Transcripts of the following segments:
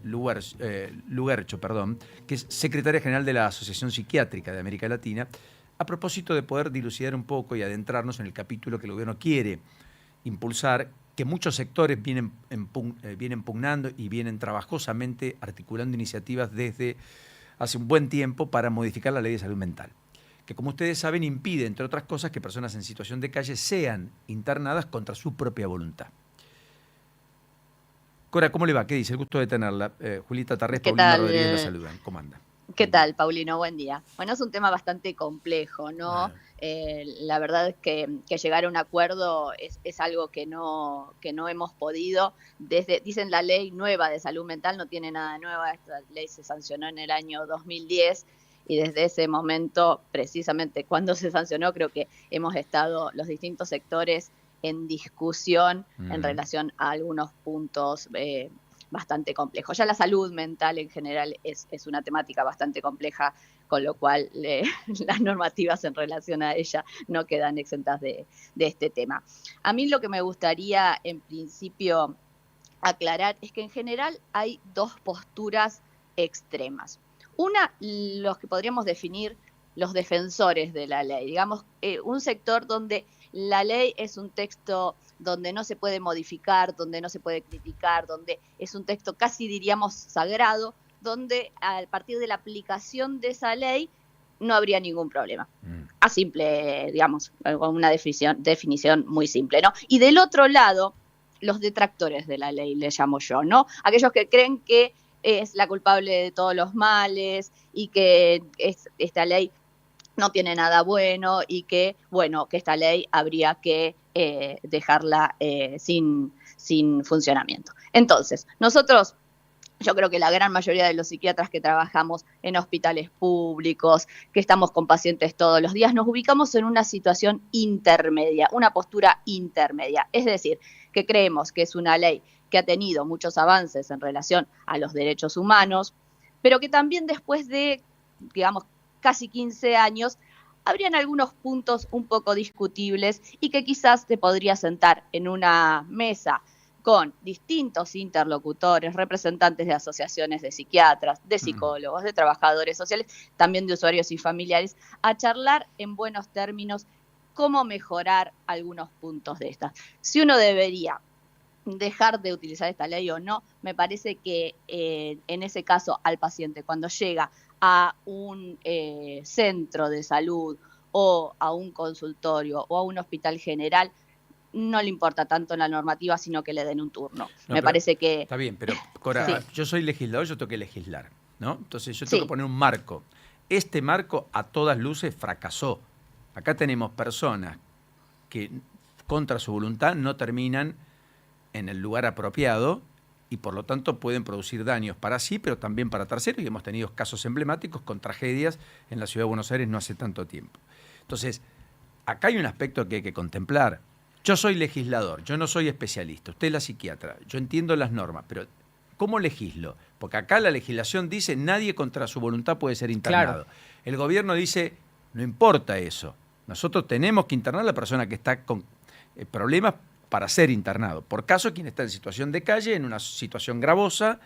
Lugercho, que es secretaria general de la Asociación Psiquiátrica de América Latina, a propósito de poder dilucidar un poco y adentrarnos en el capítulo que el gobierno quiere impulsar, que muchos sectores vienen pugnando y vienen trabajosamente articulando iniciativas desde hace un buen tiempo para modificar la ley de salud mental, que como ustedes saben impide, entre otras cosas, que personas en situación de calle sean internadas contra su propia voluntad. Cora, ¿cómo le va? ¿Qué dice? El gusto de tenerla. Julita Tarrés, ¿Qué Paulino tal? Rodríguez la saludan. ¿Cómo anda? ¿Qué tal, Paulino? Buen día. Bueno, es un tema bastante complejo, ¿no? La verdad es que llegar a un acuerdo es algo que no hemos podido. Dicen la ley nueva de salud mental, no tiene nada nueva. Esta ley se sancionó en el año 2010 y desde ese momento, precisamente cuando se sancionó, creo que hemos estado los distintos sectores en discusión en relación a algunos puntos bastante complejo. Ya la salud mental en general es una temática bastante compleja, con lo cual las normativas en relación a ella no quedan exentas de este tema. A mí lo que me gustaría en principio aclarar es que en general hay dos posturas extremas. Una, los que podríamos definir los defensores de la ley, digamos, un sector donde la ley es un texto donde no se puede modificar, donde no se puede criticar, donde es un texto casi diríamos sagrado, donde a partir de la aplicación de esa ley no habría ningún problema. A simple, digamos, con una definición muy simple, ¿no? Y del otro lado, los detractores de la ley, le llamo yo, ¿no? Aquellos que creen que es la culpable de todos los males y que esta ley no tiene nada bueno y que, bueno, que esta ley habría que dejarla sin funcionamiento. Entonces, nosotros, yo creo que la gran mayoría de los psiquiatras que trabajamos en hospitales públicos, que estamos con pacientes todos los días, nos ubicamos en una situación intermedia, una postura intermedia. Es decir, que creemos que es una ley que ha tenido muchos avances en relación a los derechos humanos, pero que también después de, digamos, casi 15 años, habrían algunos puntos un poco discutibles y que quizás te podría sentar en una mesa con distintos interlocutores, representantes de asociaciones de psiquiatras, de psicólogos, de trabajadores sociales, también de usuarios y familiares, a charlar en buenos términos cómo mejorar algunos puntos de estas. Si uno debería dejar de utilizar esta ley o no, me parece que en ese caso al paciente cuando llega a un centro de salud o a un consultorio o a un hospital general, no le importa tanto la normativa, sino que le den un turno. Me parece que... Está bien, pero Cora, yo soy legislador, yo tengo que legislar, ¿no? Entonces yo tengo que poner un marco. Este marco a todas luces fracasó. Acá tenemos personas que contra su voluntad no terminan en el lugar apropiado y por lo tanto pueden producir daños para sí, pero también para terceros, y hemos tenido casos emblemáticos con tragedias en la Ciudad de Buenos Aires no hace tanto tiempo. Entonces, acá hay un aspecto que hay que contemplar. Yo soy legislador, yo no soy especialista, usted es la psiquiatra, yo entiendo las normas, pero ¿cómo legislo? Porque acá la legislación dice nadie contra su voluntad puede ser internado. Claro. El gobierno dice, no importa eso, nosotros tenemos que internar a la persona que está con problemas para ser internado. Por caso, quien está en situación de calle, en una situación gravosa,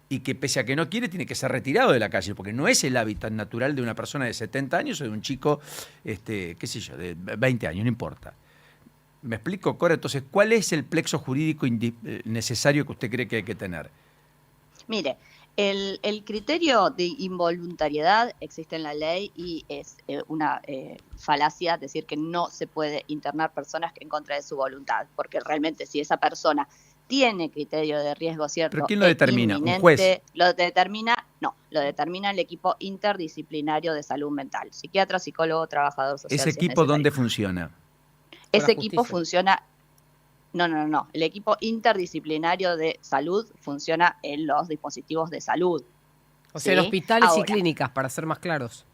y que pese a que no quiere, tiene que ser retirado de la calle, porque no es el hábitat natural de una persona de 70 años o de un chico, qué sé yo, de 20 años, no importa. ¿Me explico, Cora? Entonces, ¿cuál es el plexo jurídico necesario que usted cree que hay que tener? Mire, el criterio de involuntariedad existe en la ley y es una falacia decir que no se puede internar personas en contra de su voluntad, porque realmente si esa persona tiene criterio de riesgo cierto, ¿pero quién lo determina? ¿Un juez? Lo determina el equipo interdisciplinario de salud mental, psiquiatra, psicólogo, trabajador social. ¿Ese equipo dónde funciona? Ese equipo funciona... No. El equipo interdisciplinario de salud funciona en los dispositivos de salud. O sea, en hospitales y clínicas, para ser más claros.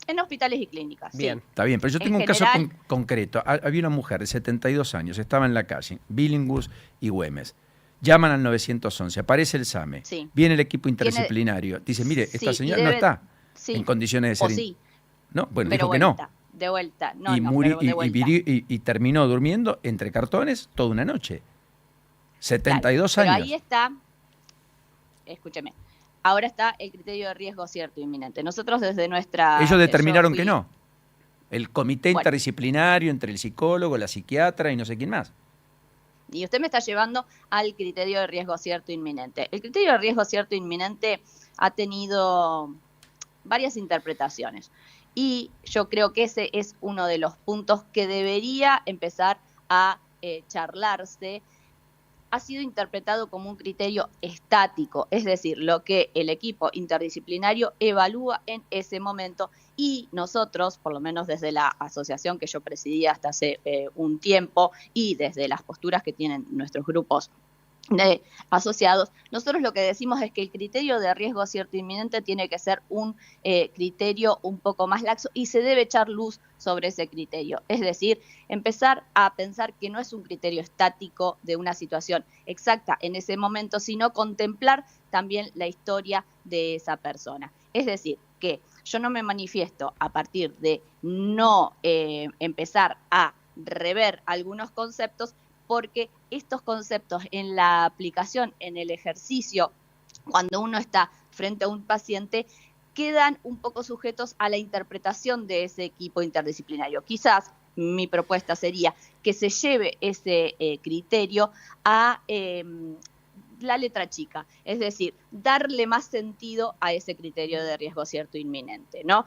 En hospitales y clínicas, bien. Sí. Está bien, pero yo tengo un caso concreto. Había una mujer de 72 años, estaba en la calle, Billinghurst y Güemes. Llaman al 911, aparece el SAME, viene el equipo interdisciplinario, dice, mire, esta señora no está en condiciones de ser... No, bueno, pero dijo que no. De vuelta, y terminó durmiendo entre cartones toda una noche. 72 años. Pero ahí está. escúcheme, ahora está el criterio de riesgo cierto e inminente. Nosotros desde nuestra... Ellos determinaron que no. El comité Bueno. interdisciplinario entre el psicólogo, la psiquiatra y no sé quién más. Y usted me está llevando al criterio de riesgo cierto e inminente. El criterio de riesgo cierto e inminente ha tenido varias interpretaciones. Y yo creo que ese es uno de los puntos que debería empezar a charlarse. Ha sido interpretado como un criterio estático, es decir, lo que el equipo interdisciplinario evalúa en ese momento, y nosotros, por lo menos desde la asociación que yo presidía hasta hace un tiempo y desde las posturas que tienen nuestros grupos de asociados, nosotros lo que decimos es que el criterio de riesgo cierto inminente tiene que ser un criterio un poco más laxo y se debe echar luz sobre ese criterio. Es decir, empezar a pensar que no es un criterio estático de una situación exacta en ese momento, sino contemplar también la historia de esa persona. Es decir, que yo no me manifiesto a partir de no empezar a rever algunos conceptos, porque estos conceptos en la aplicación, en el ejercicio, cuando uno está frente a un paciente, quedan un poco sujetos a la interpretación de ese equipo interdisciplinario. Quizás mi propuesta sería que se lleve ese criterio a la letra chica, es decir, darle más sentido a ese criterio de riesgo cierto inminente, ¿no?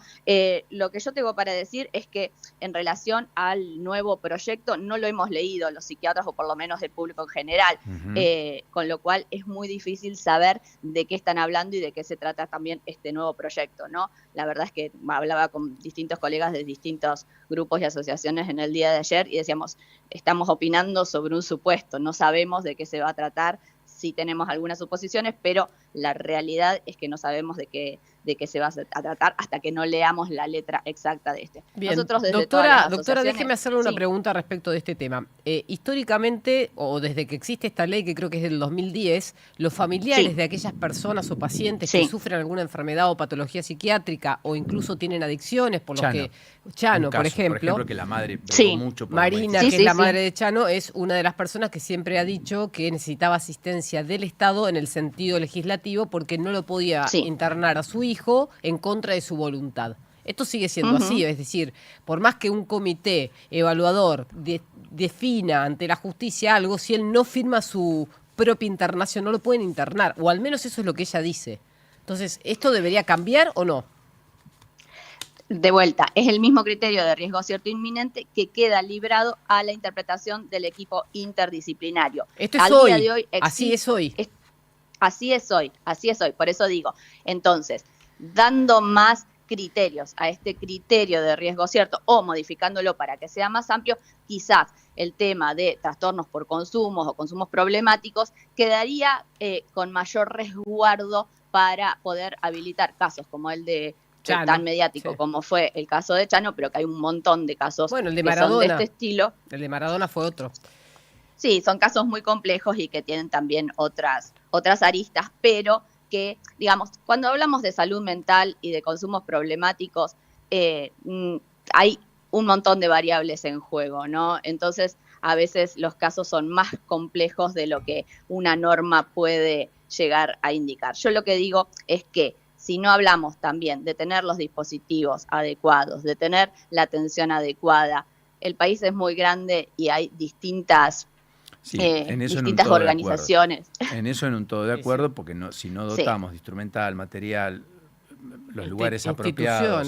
Lo que yo tengo para decir es que en relación al nuevo proyecto no lo hemos leído los psiquiatras, o por lo menos el público en general, con lo cual es muy difícil saber de qué están hablando y de qué se trata también este nuevo proyecto, ¿no? La verdad es que hablaba con distintos colegas de distintos grupos y asociaciones en el día de ayer y decíamos, estamos opinando sobre un supuesto, no sabemos de qué se va a tratar. Sí tenemos algunas suposiciones, pero la realidad es que no sabemos de qué se va a tratar hasta que no leamos la letra exacta de este. Bien, nosotros desde doctora, déjeme hacerle una pregunta respecto de este tema. Históricamente, o desde que existe esta ley, que creo que es del 2010, los familiares de aquellas personas o pacientes que sufren alguna enfermedad o patología psiquiátrica o incluso tienen adicciones, por los que Chano, por ejemplo, que la madre pegó mucho por Marina, que es la madre de Chano, es una de las personas que siempre ha dicho que necesitaba asistencia del Estado en el sentido legislativo porque no lo podía internar a su hijo en contra de su voluntad. Esto sigue siendo así, es decir, por más que un comité evaluador defina ante la justicia algo, si él no firma su propia internación, no lo pueden internar, o al menos eso es lo que ella dice. Entonces, ¿esto debería cambiar o no? De vuelta, es el mismo criterio de riesgo cierto inminente que queda librado a la interpretación del equipo interdisciplinario. Esto es hoy, día de hoy así es hoy. Así es hoy, por eso digo, entonces, dando más criterios a este criterio de riesgo cierto o modificándolo para que sea más amplio, quizás el tema de trastornos por consumos o consumos problemáticos quedaría con mayor resguardo para poder habilitar casos como el de Chano, tan mediático como fue el caso de Chano, pero que hay un montón de casos el de que son de este estilo. El de Maradona fue otro. Sí, son casos muy complejos y que tienen también otras aristas, pero que, digamos, cuando hablamos de salud mental y de consumos problemáticos, hay un montón de variables en juego, ¿no? Entonces, a veces los casos son más complejos de lo que una norma puede llegar a indicar. Yo lo que digo es que si no hablamos también de tener los dispositivos adecuados, de tener la atención adecuada, el país es muy grande y hay distintas organizaciones. En eso en un todo de acuerdo, porque si no dotamos de instrumental, material, los lugares apropiados,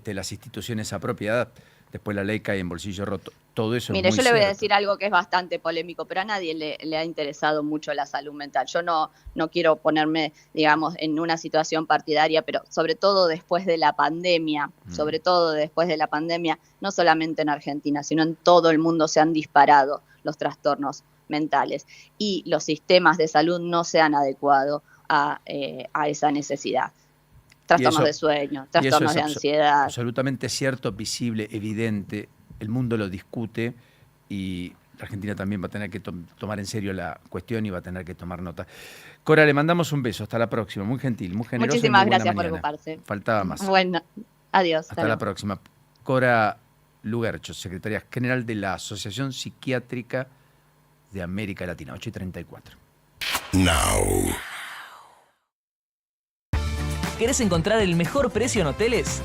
las instituciones apropiadas, después la ley cae en bolsillo roto. Todo eso Mire, es muy yo le voy a cierto. decir algo que es bastante polémico, pero a nadie le ha interesado mucho la salud mental. Yo no quiero ponerme, digamos, en una situación partidaria, pero sobre todo después de la pandemia, no solamente en Argentina, sino en todo el mundo se han disparado los trastornos mentales y los sistemas de salud no se han adecuado a esa necesidad. Trastornos de sueño, trastornos de ansiedad. Absolutamente cierto, visible, evidente. El mundo lo discute y la Argentina también va a tener que tomar en serio la cuestión y va a tener que tomar nota. Cora, le mandamos un beso. Hasta la próxima. Muy gentil, muy generosa. Muchísimas gracias por ocuparse. Faltaba más. Bueno, adiós. Hasta la próxima. Cora Lugercho, secretaria general de la Asociación Psiquiátrica de América Latina, 8:34. Now. ¿Querés encontrar el mejor precio en hoteles?